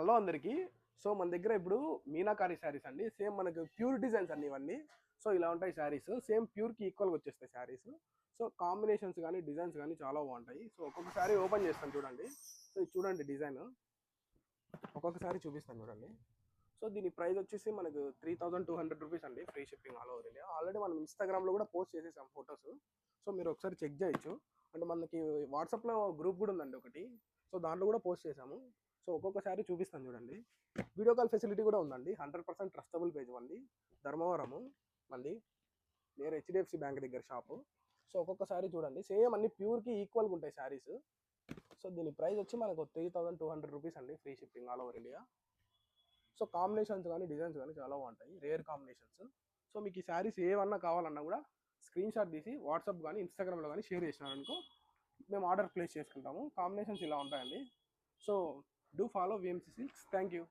Hello అందరికీ. So మన దగ్గర ఇప్పుడు మీనాకారి శారీస్ అండి. సేమ్ మనకు ప్యూర్ డిజైన్స్ అన్ని ఇవన్నీ. సో ఇలా ఉంటాయి శారీస్. సేమ్ ప్యూర్కి ఈక్వల్గా వచ్చేస్తాయి శారీస్. సో కాంబినేషన్స్ కానీ డిజైన్స్ కానీ చాలా బాగుంటాయి. సో ఒక్కొక్క శారీ ఓపెన్ చేస్తాను చూడండి. సో ఇది చూడండి డిజైన్. ఒక్కొక్కసారి చూపిస్తాను చూడండి. సో దీని ప్రైస్ వచ్చేసి మనకు 3200 రూపీస్ అండి. Free shipping all over India. Already మనం ఇన్స్టాగ్రామ్లో కూడా పోస్ట్ చేసేసాం ఫొటోస్. సో మీరు ఒకసారి చెక్ చేయొచ్చు. అంటే మనకి వాట్సాప్లో గ్రూప్ కూడా ఉందండి ఒకటి. సో దాంట్లో కూడా పోస్ట్ చేసాము. సో ఒక్కొక్కసారి చూపిస్తాను చూడండి. వీడియో కాల్ ఫెసిలిటీ కూడా ఉందండి. 100% ట్రస్టబుల్ పేజ్ అండి. ధర్మవరము మంది నియర్ హెచ్డిఎఫ్సి బ్యాంక్ దగ్గర షాపు. సో ఒక్కొక్కసారి చూడండి సేమ్ అన్ని ప్యూర్కి ఈక్వల్గా ఉంటాయి శారీస్. సో దీని ప్రైస్ వచ్చి మనకు 3200 రూపీస్ అండి. Free shipping all over India. So combinations కానీ డిజైన్స్ కానీ చాలా బాగుంటాయి. Rare combinations. సో మీకు ఈ శారీస్ ఏమన్నా కావాలన్నా కూడా స్క్రీన్ షాట్ తీసి వాట్సాప్ కానీ ఇన్స్టాగ్రామ్లో కానీ షేర్ చేసినారనుకో మేము ఆర్డర్ ప్లేస్ చేసుకుంటాము. కాంబినేషన్స్ ఇలా ఉంటాయండి. So do follow VMC silks. Thank you.